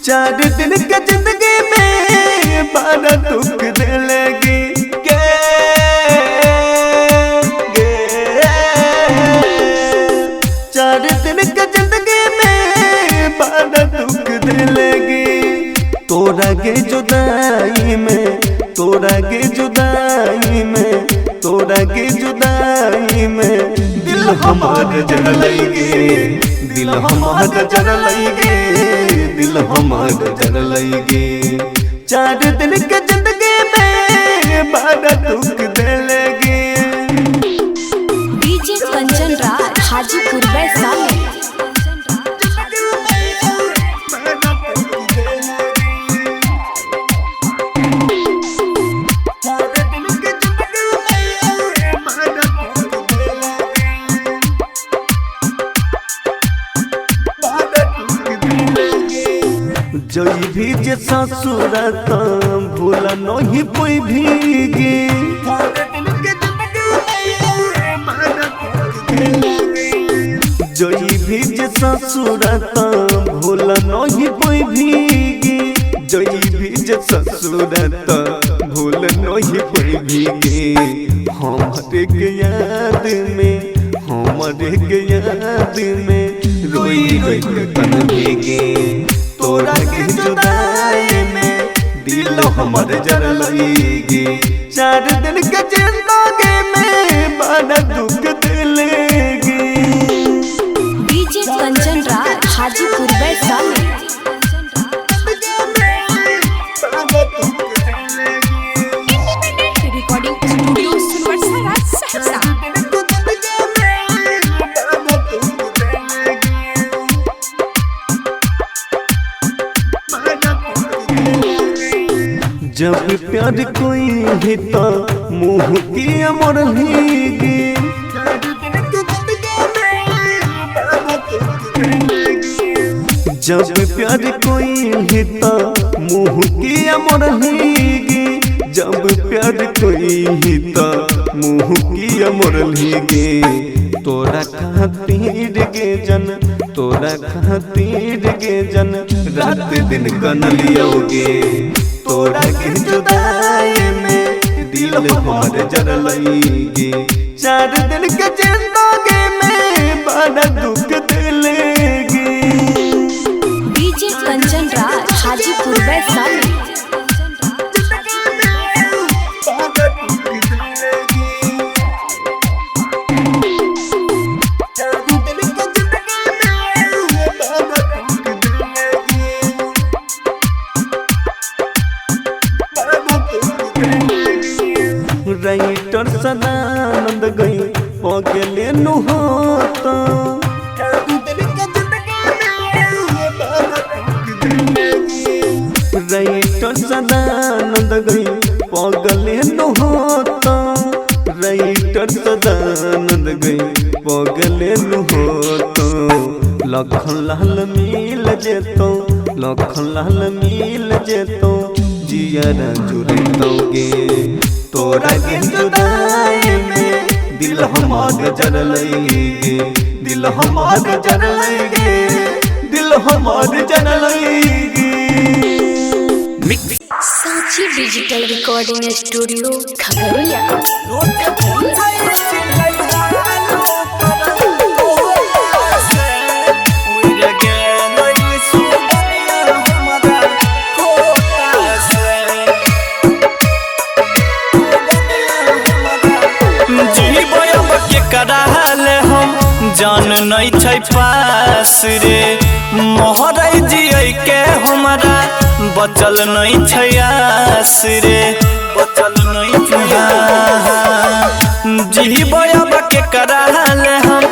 चार दिन के जिंदगी में बड़ा दुख दिलेगी चार दिन के जिंदगी में बड़ा दुख दिलेगी तोरा के जुदाई में तोरा के जुदाई में तोरा के जुदाई में दिल हमार जल लगे दिल हमार जल लगे दिल हमार जल लगे चार दिन के जिंदगी में बड़ा दुख दिलेगी। डीजे कंचन राज हाजीपुर वैशाली। जोई भी जे ससुर भूल नहीं कोई भीगी जोई भी जे ससुर भूल नहीं कोई भीगी जोई भी जे ससुर भूल नहीं कोई भीगी हमारे के याद में हमारे के याद में रोई रोई तन भीगी तोरा के जुदाई में दिल हमर जल लगी चार दिन के जिंदगी में बड़ा दुख दिलेगी। DJ Kanchan Raj Hajipur Vaishali. Recording studio सुरवरसा सहरसा। जब प्यार कोई भी तो मुँह की अमर भीगी जब प्यार कोई भी तो मुँह की अमर भीगी जब प्यार कोई भी तो मुँह की अमर भीगी तोरा खातिर गे जन तोरा खातिर गे जन रात दिन कनलियोगे तोरा के जुदाई में दिल हमार जल लगी चार दिन के जिंदगी में बड़ा दुख दिलेगी। डीजे कंचन राज हाजीपुर वैशाली। राइटर सदानंद गई पगले नुहाता राइटर सदानंद गई पगले नुहाता राइटर सदानंद गई पगले नुहाता लखन लाल मिल जेतो लखन लाल मिल जेतो जियारा जुड़े दोगे तोरा के जुदाई में दिल हमार जल लगे दिल हमार जल लगे दिल हमार जल लगे। साची डिजिटल रिकॉर्डिंग स्टूडियो खगड़िया। जान नहीं छै पास रे मोहराई जियै के हमारा बचल नहीं छै आस रे बचल नहीं छै जीबै अब के कराले हम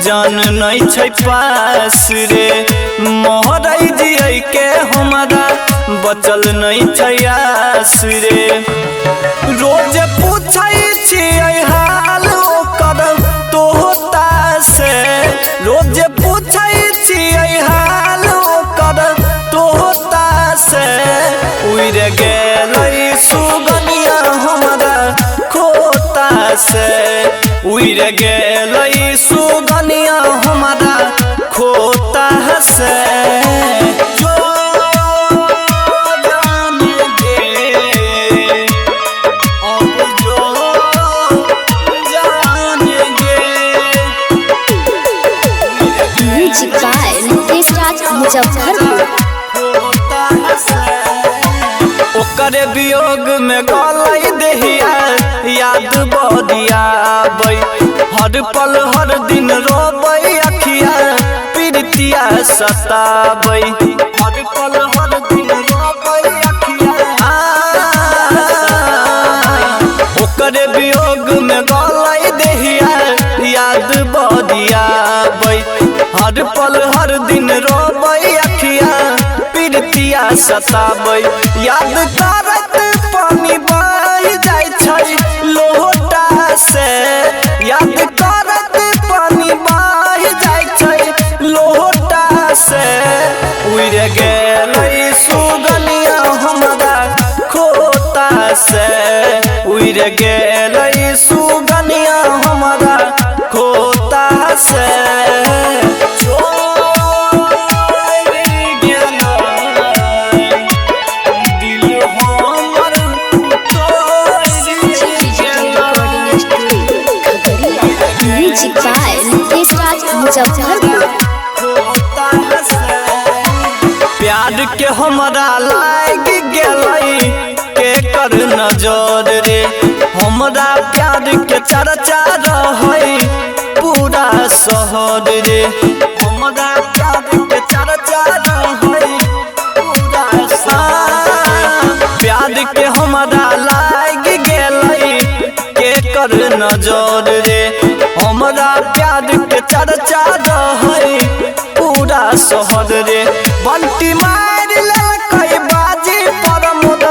जान नहीं छै पास रे मोहराई जियै के हमारा बचल नहीं छै आस रे रोज पूछै छियै हाल ओकर तोहता से रोज पूछै छियै हाल ओकर तोहता से उड़ गेलै सुगनिया हमरा खोता से उड़ गेलै सुगनिया हमरा खोता से जो जानेंगे अब जो जानेंगे। Music by Nitesh Raj Muzaffarpur. ओकरे वियोग में गलई देहिया याद बदिया बई हर पल हर दिन रोबई अखिया प्रीतिया सताबई हर पल हर दिन रोबई अखिया ओकरे वियोग में गलई देहिया याद बदिया बई हर पल हर दिन रोबई अखिया प्रीतिया सताबई याद करत पानी बह जाय छै लोटा से याद करत पानी बह जाय छै लोटा से उड़ गेलै सुगनिया हमरा खोता से उड़ गेलै सुगनिया हमरा खोता से म्यूजिक बाय नितेश राज मुजफ्फरपुर। प्यार के हमरा लाग गेलै के कर नजर रे हमरा प्यार के चर्चा रहै पूरा शहर रे हमरा प्यार के चर्चा रहै पूरा शहर प्यार के हमरा लाग गेलै के कर नजर रे हमरा प्यार के चर्चा रहै पूरा शहर रे बंटी मार ललकै बाजी पर मोद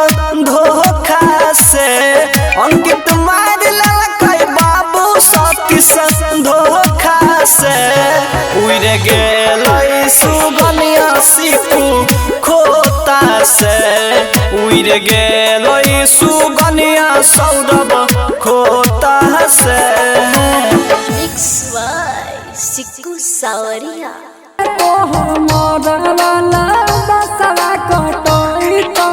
धोखा से अंकित मार ललकै बाबू सतीश धोखा से उड़ गेलै सुगनिया सिकू खोता से उड़ गेलै सुगनिया सौरभ खोता से। मिक्स बाय सिक्कू सावरिया। तोहर मरवाला बसवा कटोई तो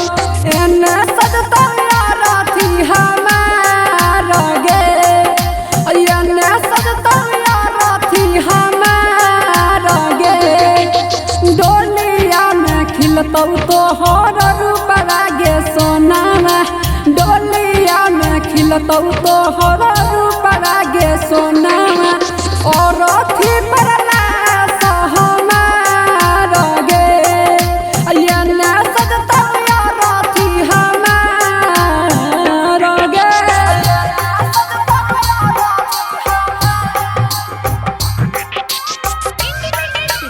एने सजतया राथी हमार गे एने सजतया राथी हमार गे डोलिया में खिलतौ तोहर रूपवा गे सोनावा डोलिया में खिलतौ तोहर रूपवा गे सोनावा और अथी परला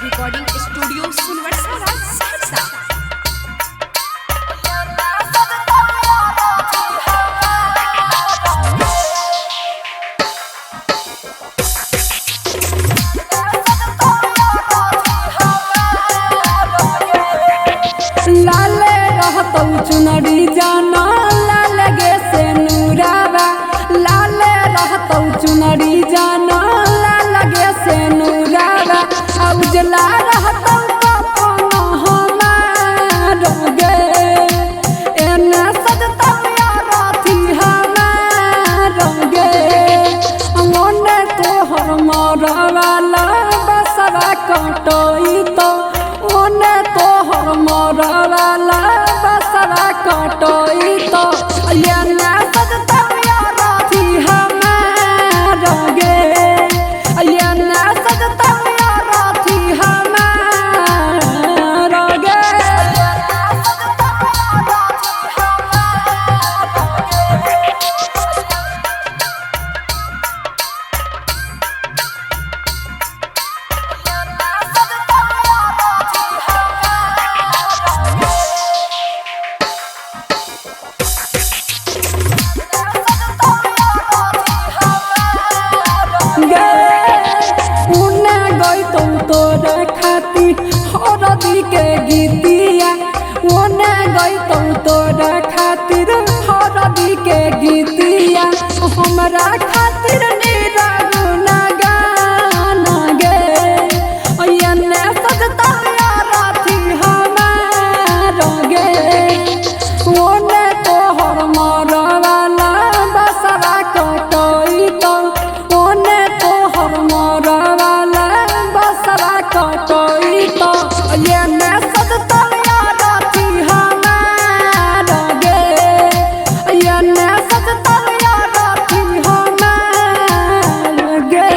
रिकॉर्डिंग स्टूडियो सुनवरसा सहरसा। लाले रहतौ चुनरी जाना लाल गे से नूरावा लाले रहतौ चुनरी जाना लाल गे से नूरावा उजला रहतौ कफन हमार गे एने सजतौ राथी हमार गे ओने तोहर मरवाला बसवा कटोई तो ओने तोहर मरवाला बसवा कटोई तो एने सजतौ राथी हमार गे एने सजतौ राथी हमार गे हरदी के गीतिया ओने गईतौ तोरा खातिर हरदी के गीतिया हमरा खातिर निरागुना गाना गे एने सजतौ ये मैं सजता यार थी हमार गे ये मैं सजता यार थी हमार गे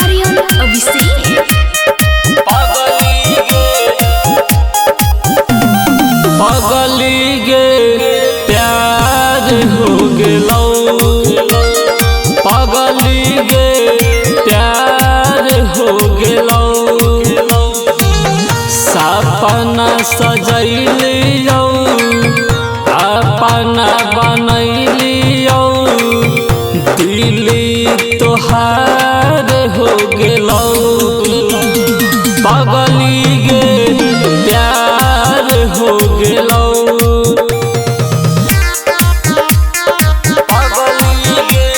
आर्यन अभिषेक पगली गे प्यार हो गेलौ पगली गे प्यार हो गेलौ सपना सजैलियौ अपना बनैलियौ दिली तोहार हो गेलौ पगली गे प्यार हो गेलौ पगली गे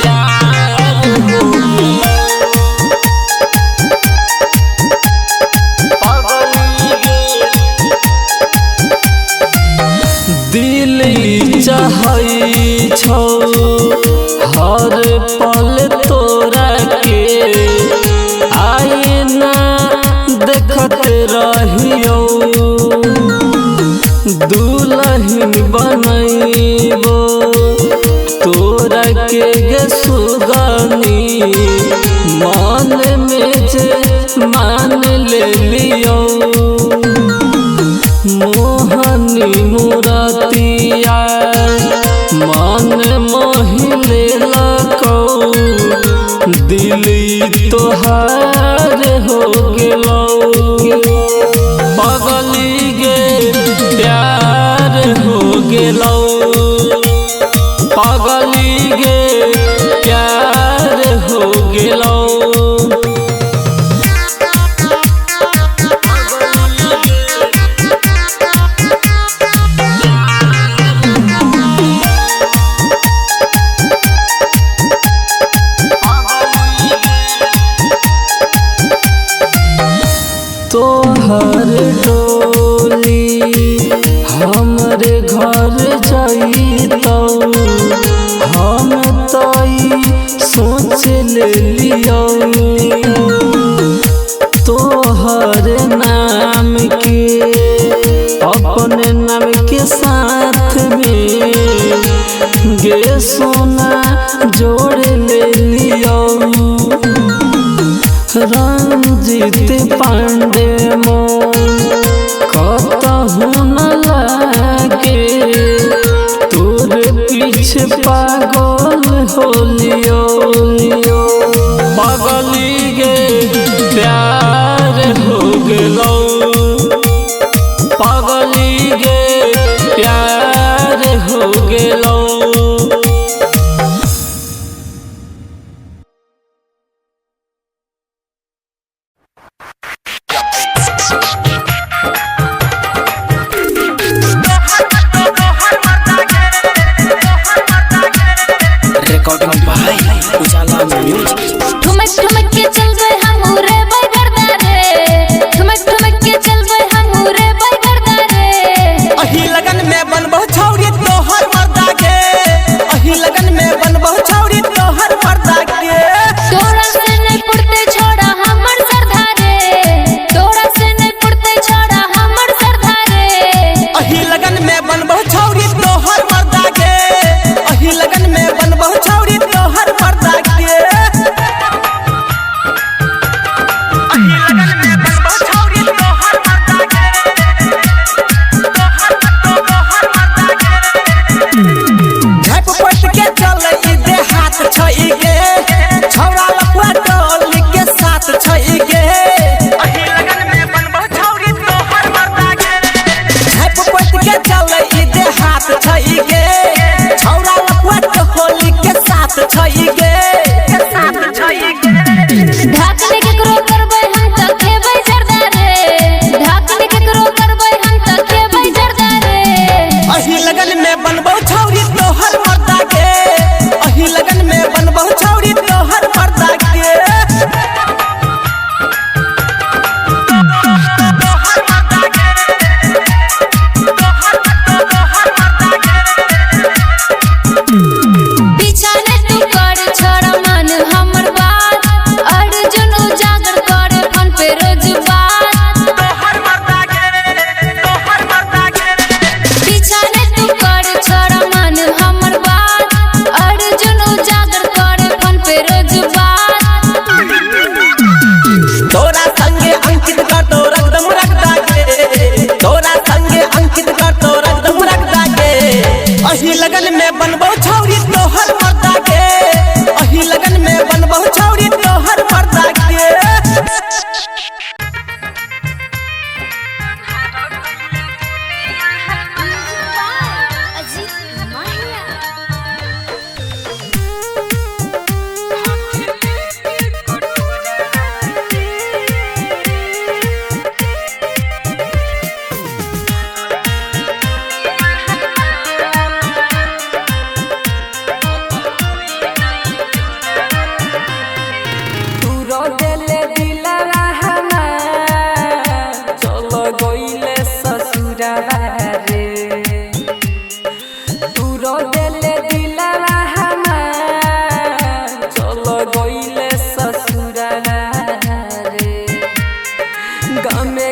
प्यार हो गेलौ पगली गे दिली चाहै छौ हर पल तोरा के आईना देखत रहियो दुल्हन बनैबो तोरा के गे सुगनी मन में जे मान लेलियो मोहनी मुरतिया मन मोहिले लकौ दिली तोहार हो गेलौ पगली गे प्यार हो गेलौ पगली गे प्यार हो गेलौ तोहर डोली हमरे घर जइतौ हम तई सोच लेलियौ तोहर नाम के अपने नाम के साथ में गे सोना जोड़ लेलियौ रंजित पांडे मोन कतहु न लागे तोर पीछे पागल होलियो पगली गे प्यार हो गेलौ पगली गे प्यार हो गेलौ recording by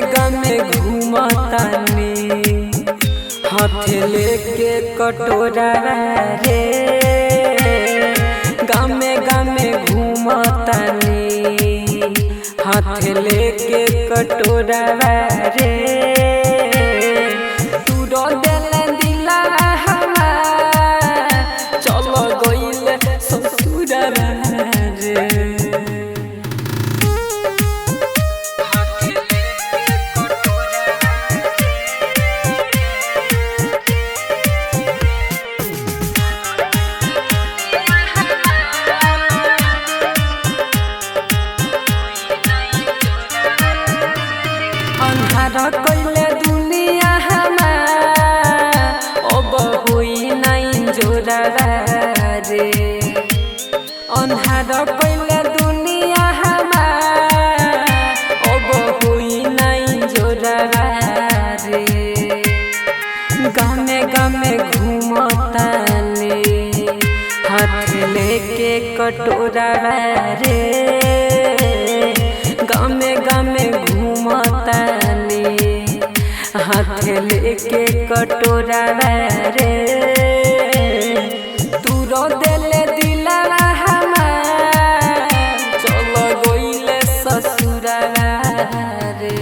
गामे गामे घूमतानी हाथ लेके कटोरा रे गामे गामे घूमतानी हाथ लेके कटोरा रे तू रो दिल दिला चलो गइल ससुरा रे अन्हार कइले दुनिया अब होई नाइन जोरा रे अन्हार कइले दुनिया अब होई नाइन जोरा रे गामे गामे घूमतानी हाथ लेके कटोरा रे गामे गामे घूमतानी हाथ लेके कटोरा रे तू रो दिले दिला चलो गइले ससुरा रे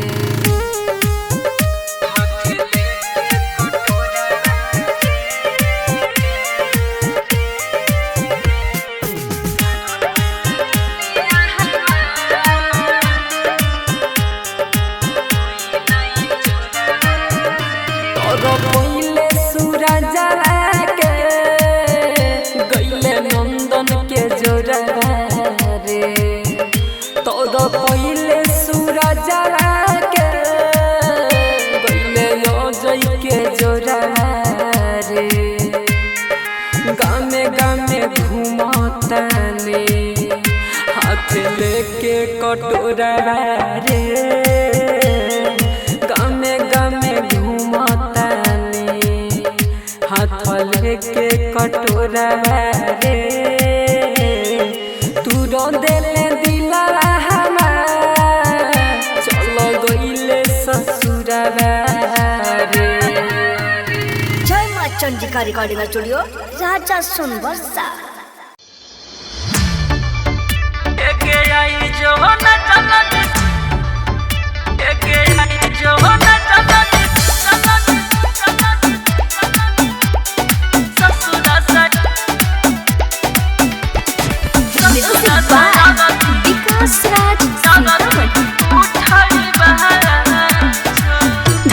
पहिले सूरज के गइले नंदन के जोरा रे तोर पहिले सूरज के गइले अजय के जोरा रे गामे गामे घूमतानी हाथ लेके कटोरा रे गामे गामे घूमतानी हाथ लेके कटोरा रे तू रो दिले दिला चलो गइले ससुरा रे जय माँ चंडिका रिकॉर्डिंग स्टूडियो राजा सोनबरसा विकास राज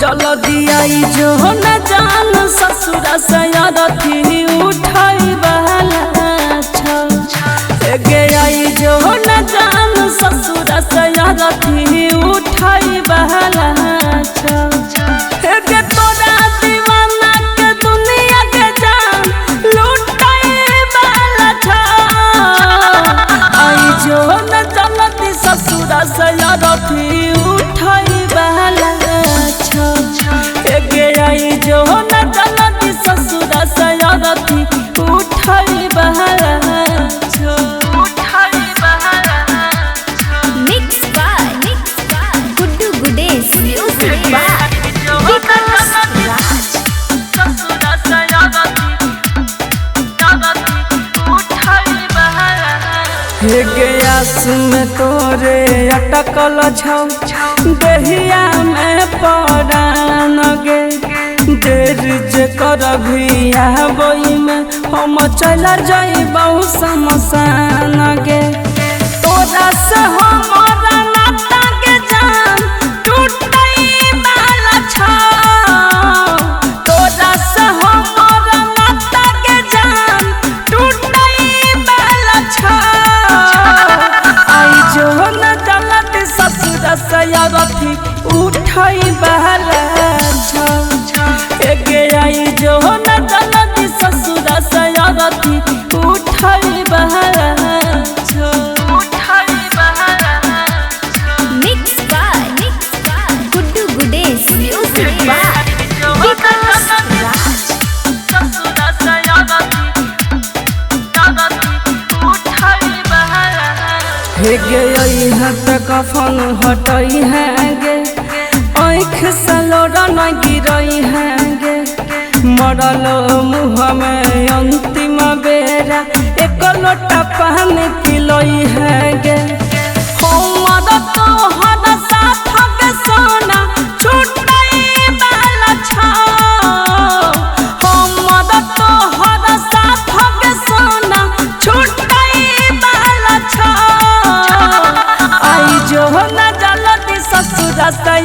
जल्दी आई जो न जान ससुरा सयारथी उठाई बहला गे आई जो न जान ससुरा सयारथी उठाई बहला गे तोरा दीवाना के दुनिया के जान लुटाई बहला आई जो न जलती ससुरा सयारथी उठाई बहला गे आई जो न जलती ससुरा सयारथी उठाई बहला mix by Guddu Gudesh music by Vikas Raj हे गयास में तोरे अटकल छौ दहिया में परान गे देर जे करभी आबई में हम चला जाइबौ शमशान गे तोरा से हमारा नाता के जान टूटई वाला छौ तोरा से हमारा नाता के जान टूटई वाला छौ आई जो न जलत ससुर सयारथी उठाई बहला गे आई जो न जलत ससुर सयारथी उठाई बहला mix by Guddu Gudesh music by Vikas Raj हे गे हट कफन हटई है गे पड़ल मुँह में अंतिम बेरा एक लोटा पानी पिलोई है गे हमर तोहर साथ के सोना छुटई वाला छाओ हमर तोहर साथ के सोना छुटई वाला छाओ आई जो न जलती ससुर से